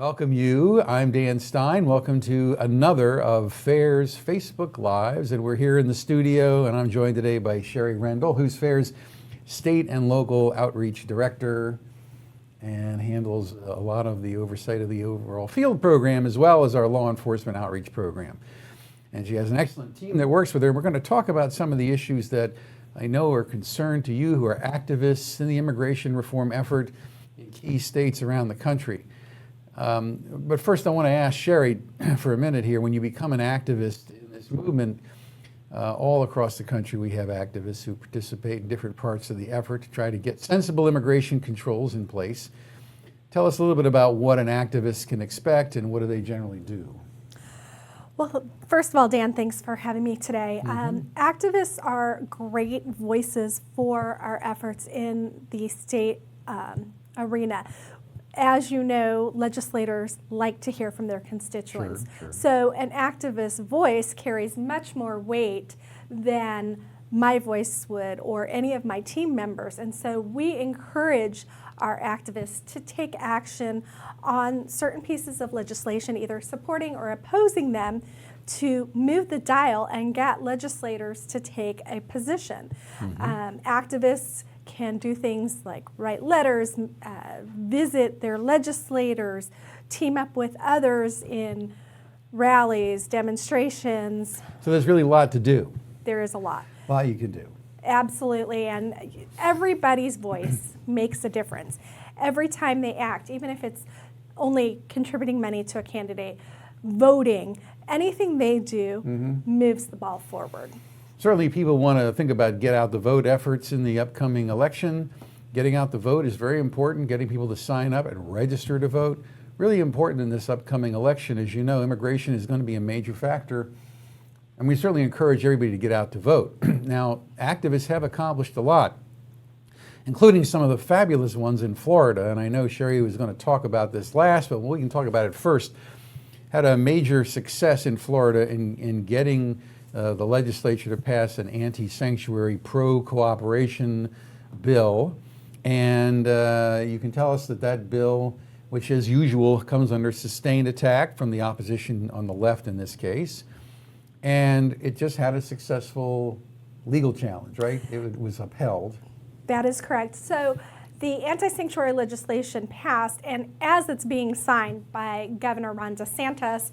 Welcome you. I'm Dan Stein. Welcome to another of FAIR's Facebook Lives. And we're here in the studio, and I'm joined today by Shari Rendall, who's FAIR's State and Local Outreach Director and handles a lot of the oversight of the overall field program as well as our law enforcement outreach program. And she has an excellent team that works with her. We're going to talk about some of the issues that I know are concerned to you who are activists in the immigration reform effort in key states around the country. But first I want to ask Shari for a minute here. When you become an activist in this movement, all across the country we have activists who participate in different parts of the effort to try to get sensible immigration controls in place. Tell us a little bit about what an activist can expect and what do they generally do? Well, first of all, Dan, thanks for having me today. Activists are great voices for our efforts in the state arena. As you know, legislators like to hear from their constituents. Sure. So an activist voice carries much more weight than my voice would or any of my team members. And so we encourage our activists to take action on certain pieces of legislation, either supporting or opposing them, to move the dial and get legislators to take a position. Activists can do things like write letters, visit their legislators, team up with others in rallies, demonstrations. So there's really a lot to do. There is a lot. A lot you can do. Absolutely, and everybody's voice makes a difference. Every time they act, even if it's only contributing money to a candidate, voting, anything they do moves the ball forward. Certainly people want to think about get out the vote efforts in the upcoming election. Getting out the vote is very important. Getting people to sign up and register to vote, really important in this upcoming election. As you know, immigration is going to be a major factor. And we certainly encourage everybody to get out to vote. Now, activists have accomplished a lot, including some of the fabulous ones in Florida. And I know Shari was going to talk about this last, but we can talk about it first. Had a major success in Florida in getting the legislature to pass an anti-sanctuary pro-cooperation bill. And you can tell us that that bill, which as usual comes under sustained attack from the opposition on the left in this case, and it just had a successful legal challenge, right? It was upheld. That is correct. So the anti-sanctuary legislation passed, and as it's being signed by Governor Ron DeSantis,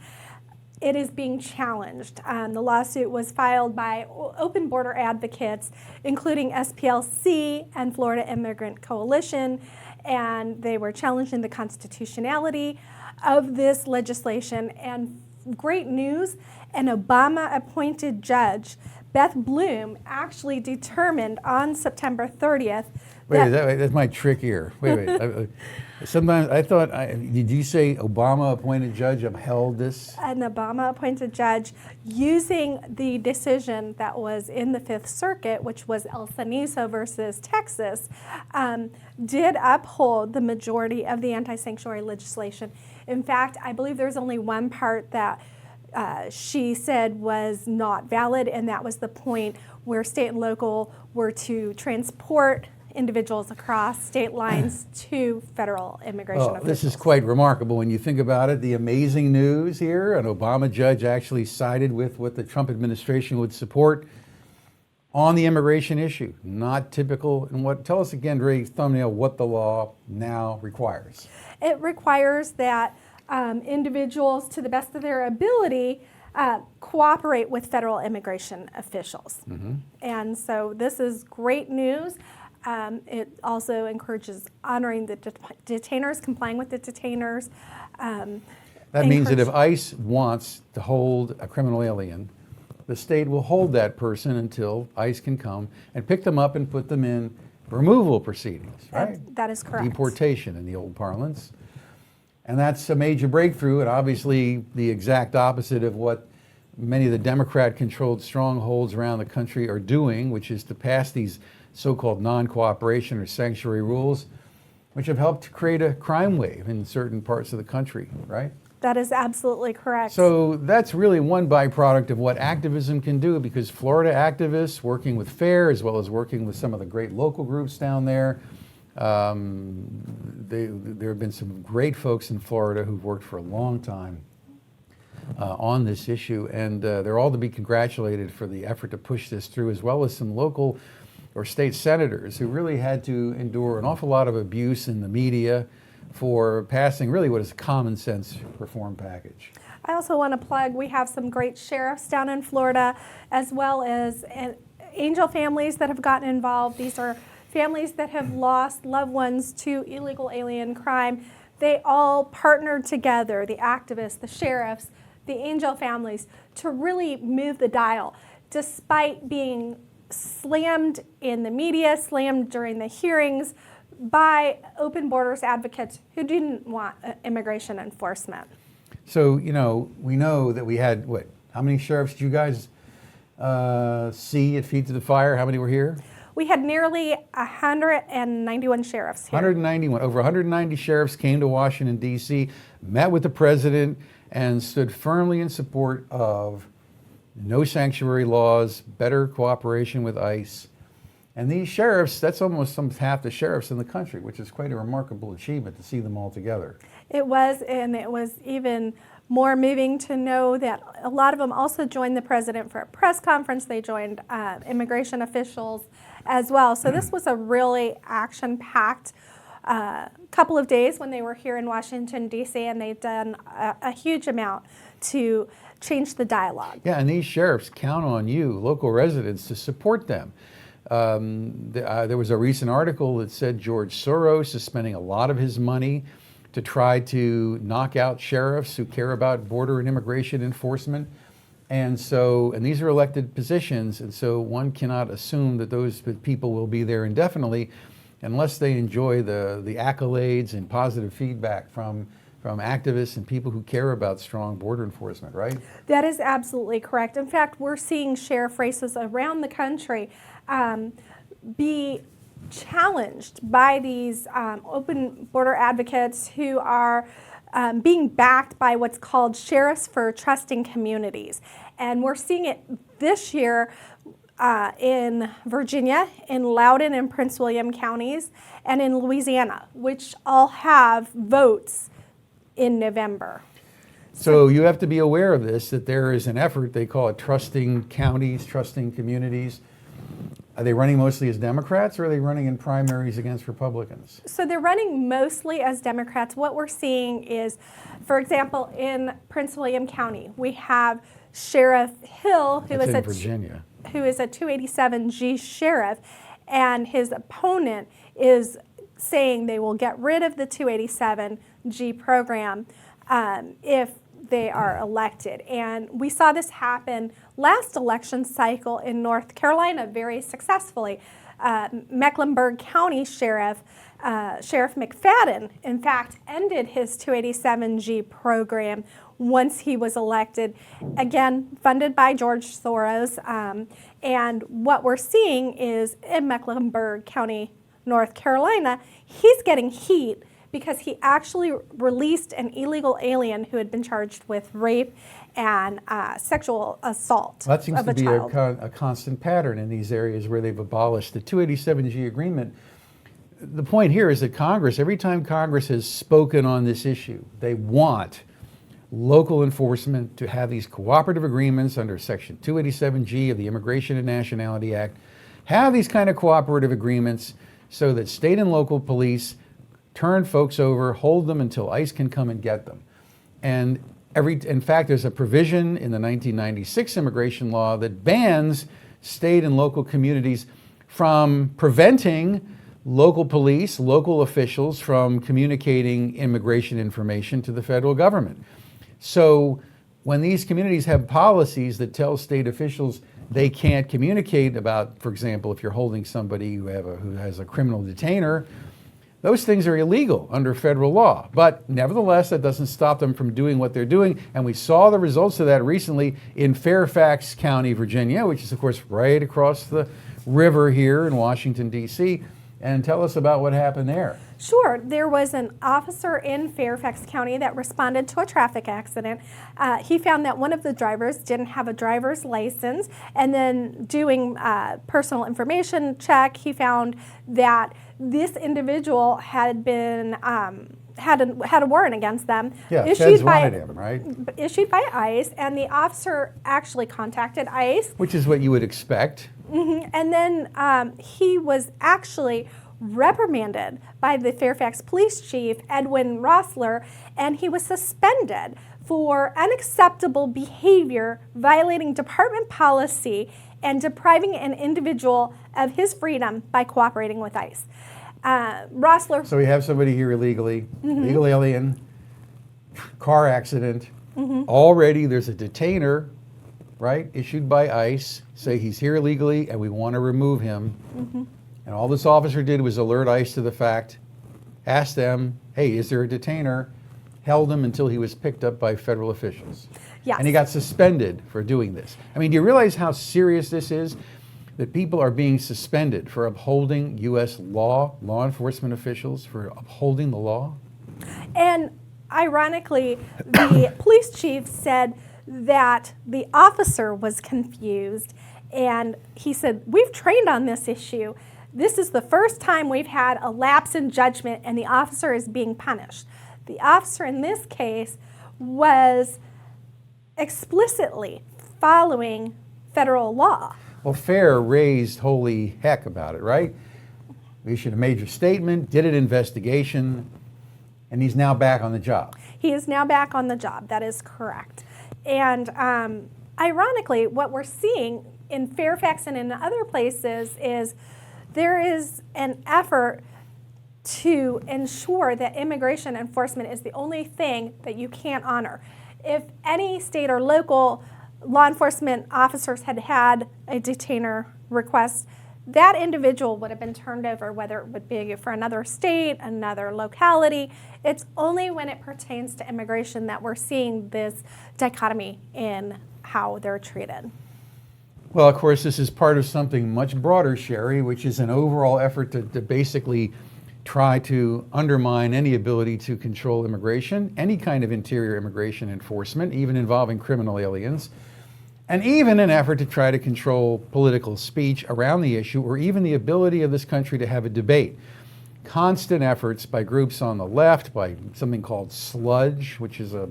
it is being challenged. The lawsuit was filed by open border advocates, including SPLC and Florida Immigrant Coalition, and they were challenging the constitutionality of this legislation. And great news, an Obama-appointed judge, Beth Bloom, actually determined on September 30th. That's my trick here. Wait. Sometimes I thought, did you say Obama-appointed judge upheld this? An Obama-appointed judge, using the decision that was in the Fifth Circuit, which was El Cenizo versus Texas, did uphold the majority of the anti-sanctuary legislation. In fact, I believe there's only one part that she said was not valid, and that was the point where state and local were to transport individuals across state lines to federal immigration officials. This is quite remarkable when you think about it. The amazing news here, an Obama judge actually sided with what the Trump administration would support on the immigration issue. Not typical. And tell us again, very thumbnail, what the law now requires. It requires that individuals, to the best of their ability, cooperate with federal immigration officials. And so this is great news. It also encourages honoring the detainers, complying with the detainers. That means that if ICE wants to hold a criminal alien, the state will hold that person until ICE can come and pick them up and put them in removal proceedings, right? That is correct. Deportation in the old parlance. And that's a major breakthrough, and obviously the exact opposite of what many of the Democrat-controlled strongholds around the country are doing, which is to pass these so-called non-cooperation or sanctuary rules, which have helped to create a crime wave in certain parts of the country, right? That is absolutely correct. So that's really one byproduct of what activism can do, because Florida activists working with FAIR as well as working with some of the great local groups down there There have been some great folks in Florida who've worked for a long time on this issue, and they're all to be congratulated for the effort to push this through, as well as some local or state senators who really had to endure an awful lot of abuse in the media for passing really what is a common sense reform package. I also want to plug, we have some great sheriffs down in Florida, as well as angel families that have gotten involved. These are families that have lost loved ones to illegal alien crime. They all partnered together, the activists, the sheriffs, the angel families, to really move the dial, despite being slammed in the media, slammed during the hearings by open borders advocates who didn't want immigration enforcement. So, you know, we know that we had, what, how many sheriffs did you guys see at Feet to the Fire? How many were here? We had nearly 191 sheriffs here. 191. Over 190 sheriffs came to Washington, D.C., met with the president, and stood firmly in support of no sanctuary laws, better cooperation with ICE. And these sheriffs, that's almost half the sheriffs in the country, which is quite a remarkable achievement to see them all together. It was, and it was even more moving to know that a lot of them also joined the president for a press conference. They joined immigration officials as well. So this was a really action-packed couple of days when they were here in Washington, D.C., and they've done a huge amount to change the dialogue. Yeah, and these sheriffs count on you, local residents, to support them. There was a recent article that said George Soros is spending a lot of his money to try to knock out sheriffs who care about border and immigration enforcement. And these are elected positions, and so one cannot assume that those people will be there indefinitely unless they enjoy the accolades and positive feedback from activists and people who care about strong border enforcement, right? That is absolutely correct. In fact, we're seeing sheriff races around the country be challenged by these open border advocates who are being backed by what's called Sheriffs for Trusting Communities. And we're seeing it this year in Virginia, in Loudoun and Prince William counties, and in Louisiana, which all have votes in November. So you have to be aware of this, that there is an effort, they call it Trusting Counties, Trusting Communities. Are they running mostly as Democrats, or are they running in primaries against Republicans? So they're running mostly as Democrats. What we're seeing is, for example, in Prince William County, we have Sheriff Hill, who is a 287G sheriff, and his opponent is saying they will get rid of the 287G program if they are elected. And we saw this happen last election cycle in North Carolina very successfully. Mecklenburg County Sheriff McFadden, in fact, ended his 287G program once he was elected, again, funded by George Soros. And what we're seeing is in Mecklenburg County, North Carolina, he's getting heat because he actually released an illegal alien who had been charged with rape and sexual assault That seems of to a be child. a constant pattern in these areas where they've abolished the 287G agreement. The point here is that Congress, every time Congress has spoken on this issue, they want local enforcement to have these cooperative agreements under Section 287G of the Immigration and Nationality Act, have these kind of cooperative agreements so that state and local police turn folks over, hold them until ICE can come and get them. And in fact, there's a provision in the 1996 immigration law that bans state and local communities from preventing local police, local officials from communicating immigration information to the federal government. So when these communities have policies that tell state officials they can't communicate about, for example, if you're holding somebody who has a criminal detainer, those things are illegal under federal law. But nevertheless, that doesn't stop them from doing what they're doing. And we saw the results of that recently in Fairfax County, Virginia, which is, of course, right across the river here in Washington, D.C., And tell us about what happened there. Sure. There was an officer in Fairfax County that responded to a traffic accident. He found that one of the drivers didn't have a driver's license, and then doing personal information check, he found that this individual had been had a warrant against them, Yeah, feds wanted him, right? Issued by ICE, and the officer actually contacted ICE. Which is what you would expect. And then he was actually reprimanded by the Fairfax police chief, Edwin Rossler, and he was suspended for unacceptable behavior, violating department policy, and depriving an individual of his freedom by cooperating with ICE. Rossler. So we have somebody here illegally, legal alien, car accident. Already there's a detainer, right, issued by ICE, say he's here illegally and we want to remove him. And all this officer did was alert ICE to the fact, asked them, hey, is there a detainer? Held him until he was picked up by federal officials. Yes. And he got suspended for doing this. I mean, do you realize how serious this is? That people are being suspended for upholding U.S. law enforcement officials for upholding the law? And ironically, the police chief said that the officer was confused, and he said, we've trained on this issue. This is the first time we've had a lapse in judgment and the officer is being punished. The officer in this case was explicitly following federal law. Well, FAIR raised holy heck about it, right? We issued a major statement, did an investigation, and he's now back on the job. He is now back on the job. That is correct. And ironically, what we're seeing in Fairfax and in other places is there is an effort to ensure that immigration enforcement is the only thing that you can't honor. If any state or local law enforcement officers had had a detainer request, that individual would have been turned over, whether it would be for another state, another locality. It's only when it pertains to immigration that we're seeing this dichotomy in how they're treated. Well, of course, this is part of something much broader, Shari, which is an overall effort to basically try to undermine any ability to control immigration, any kind of interior immigration enforcement, even involving criminal aliens, and even an effort to try to control political speech around the issue, or even the ability of this country to have a debate. Constant efforts by groups on the left, by something called Sludge, which is a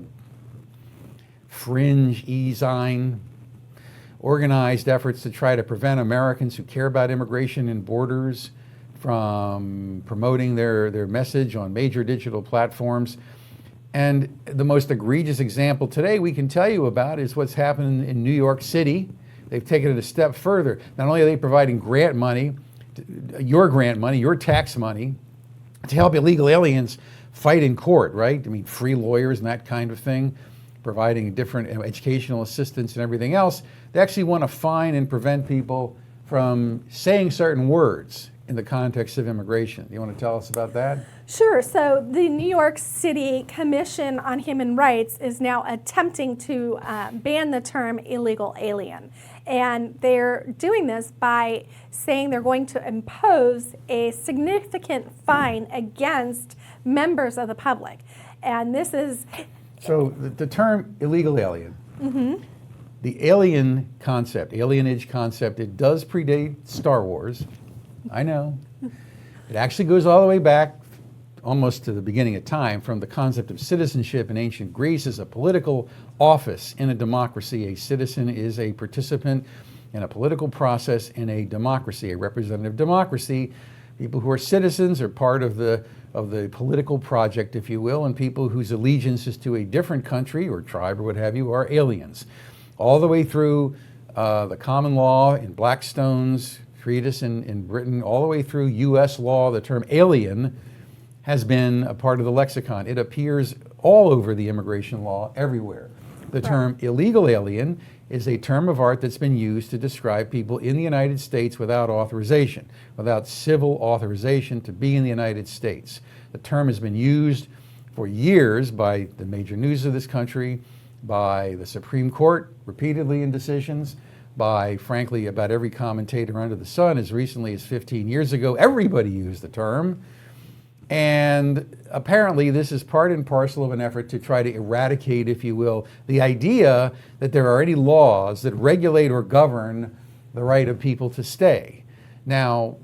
fringe e-zine, organized efforts to try to prevent Americans who care about immigration and borders from promoting their message on major digital platforms. And the most egregious example today we can tell you about is what's happening in New York City. They've taken it a step further. Not only are they providing grant money, your tax money, to help illegal aliens fight in court, right? I mean, free lawyers and that kind of thing, providing different educational assistance and everything else. They actually want to fine and prevent people from saying certain words in the context of immigration. You want to tell us about that? Sure. So the New York City Commission on Human Rights is now attempting to ban the term illegal alien. And they're doing this by saying they're going to impose a significant fine against members of the public. And this is... So the term illegal alien, the alien concept, alienage concept, it does predate Star Wars. I know. It actually goes all the way back almost to the beginning of time, from the concept of citizenship in ancient Greece as a political office in a democracy. A citizen is a participant in a political process in a democracy, a representative democracy. People who are citizens are part of the political project, if you will, and people whose allegiance is to a different country or tribe or what have you are aliens. All the way through the common law in Blackstone's treatise in Britain, all the way through U.S. law, the term alien has been a part of the lexicon. It appears all over the immigration law, everywhere. The term illegal alien is a term of art that's been used to describe people in the United States without authorization, without civil authorization to be in the United States. The term has been used for years by the major news of this country, by the Supreme Court repeatedly in decisions, by, frankly, about every commentator under the sun. As recently as 15 years ago, everybody used the term. And apparently this is part and parcel of an effort to try to eradicate, if you will, the idea that there are any laws that regulate or govern the right of people to stay. Now,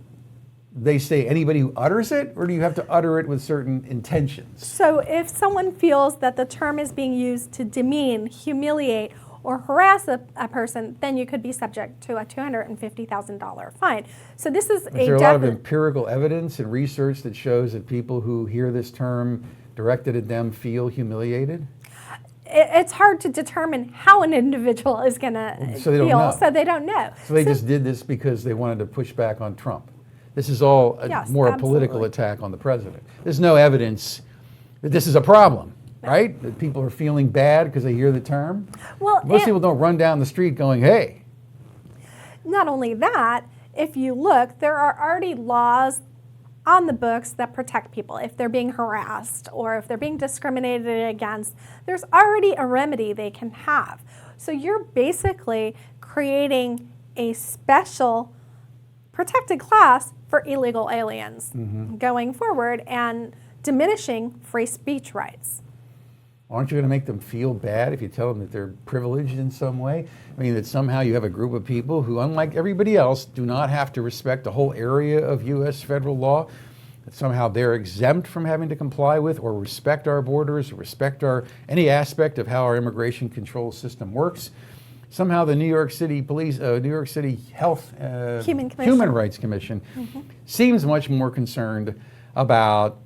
they say anybody who utters it, or do you have to utter it with certain intentions? So if someone feels that the term is being used to demean, humiliate, or harass a person, then you could be subject to a $250,000 fine. So this is Is there a lot of empirical evidence and research that shows that people who hear this term directed at them feel humiliated? It's hard to determine how an individual is going to feel, so they don't know. So they just did this because they wanted to push back on Trump. This is all more a political attack on the president. There's no evidence that this is a problem. Right? That people are feeling bad because they hear the term? Well, most people don't run down the street going, hey. Not only that, if you look, there are already laws on the books that protect people if they're being harassed or if they're being discriminated against. There's already a remedy they can have. So you're basically creating a special protected class for illegal aliens going forward and diminishing free speech rights. Aren't you going to make them feel bad if you tell them that they're privileged in some way? I mean, that somehow you have a group of people who, unlike everybody else, do not have to respect a whole area of U.S. federal law, that somehow they're exempt from having to comply with or respect our borders, or respect any aspect of how our immigration control system works. Somehow the New York City Police, New York City Health Human Rights Commission seems much more concerned about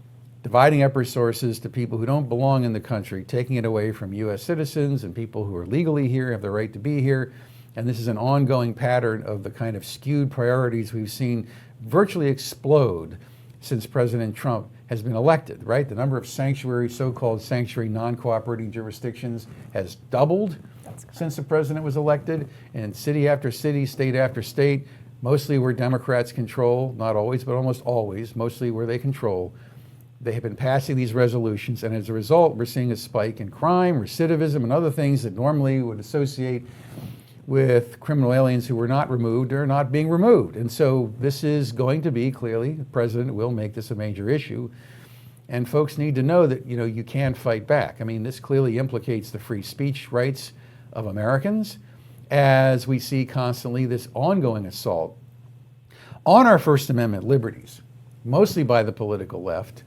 dividing up resources to people who don't belong in the country, taking it away from U.S. citizens and people who are legally here, have the right to be here. And this is an ongoing pattern of the kind of skewed priorities we've seen virtually explode since President Trump has been elected, right? The number of sanctuary, so-called sanctuary non-cooperating jurisdictions has doubled since the president was elected, and city after city, state after state, mostly where Democrats control, not always, but almost always, mostly where they control. They have been passing these resolutions, and as a result, we're seeing a spike in crime, recidivism, and other things that normally would associate with criminal aliens who were not removed or not being removed. And so this is going to be, clearly, the president will make this a major issue. And folks need to know that, you can fight back. I mean, this clearly implicates the free speech rights of Americans, as we see constantly this ongoing assault on our First Amendment liberties, mostly by the political left,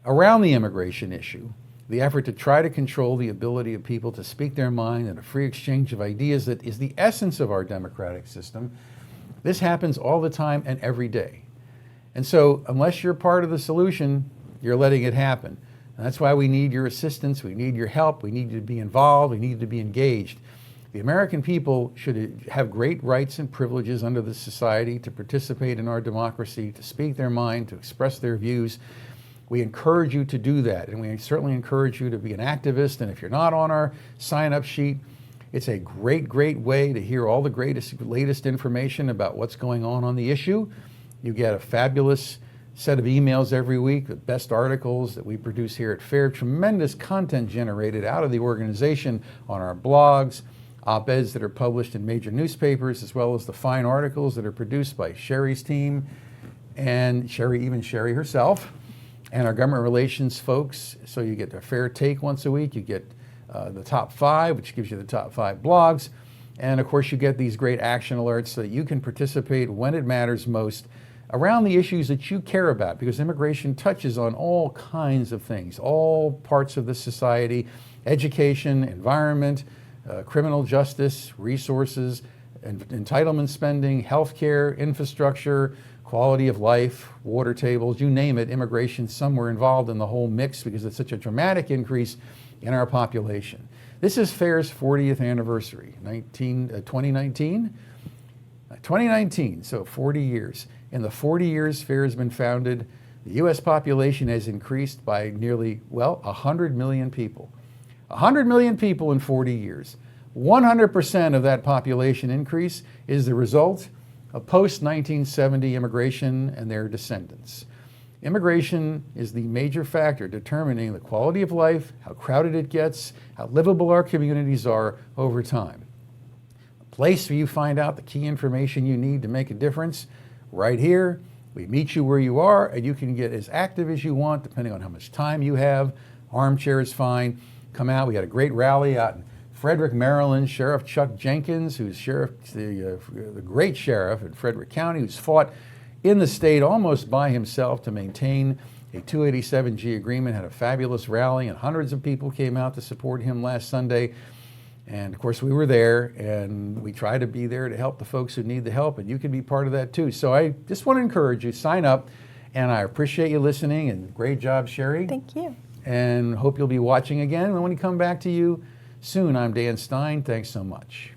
around the immigration issue, the effort to try to control the ability of people to speak their mind and a free exchange of ideas that is the essence of our democratic system. This happens all the time and every day. And so unless you're part of the solution, you're letting it happen. And that's why we need your assistance, we need your help, we need you to be involved, we need to be engaged. The American people should have great rights and privileges under this society to participate in our democracy, to speak their mind, to express their views. We encourage you to do that, and we certainly encourage you to be an activist. And if you're not on our sign-up sheet, it's a great, great way to hear all the latest information about what's going on the issue. You get a fabulous set of emails every week, the best articles that we produce here at FAIR, tremendous content generated out of the organization on our blogs, op-eds that are published in major newspapers, as well as the fine articles that are produced by Shari's team and even Shari herself, and our government relations folks. So you get a fair take once a week. You get the top 5, which gives you the top 5 blogs. And of course, you get these great action alerts so that you can participate when it matters most around the issues that you care about, because immigration touches on all kinds of things, all parts of the society: education, environment, criminal justice, resources, entitlement spending, healthcare, infrastructure, quality of life, water tables, you name it. Immigration somewhere involved in the whole mix because it's such a dramatic increase in our population. This is FAIR's 40th anniversary, 2019. 2019, so 40 years. In the 40 years FAIR has been founded, the U.S. population has increased by nearly, 100 million people. 100 million people in 40 years. 100% of that population increase is the result of post-1970 immigration and their descendants. Immigration is the major factor determining the quality of life, how crowded it gets, how livable our communities are over time. place where you find out the key information you need to make a difference. Right here, we meet you where you are, and you can get as active as you want depending on how much time you have. Armchair is fine. Come out. We had a great rally out in Frederick, Maryland. Sheriff Chuck Jenkins, who's the great sheriff in Frederick County, who's fought in the state almost by himself to maintain a 287G agreement, had a fabulous rally, and hundreds of people came out to support him last Sunday. And of course, we were there, and we try to be there to help the folks who need the help, and you can be part of that too. So I just want to encourage you, sign up, and I appreciate you listening, and great job, Shari. Thank you. And hope you'll be watching again. And when we come back to you soon, I'm Dan Stein. Thanks so much.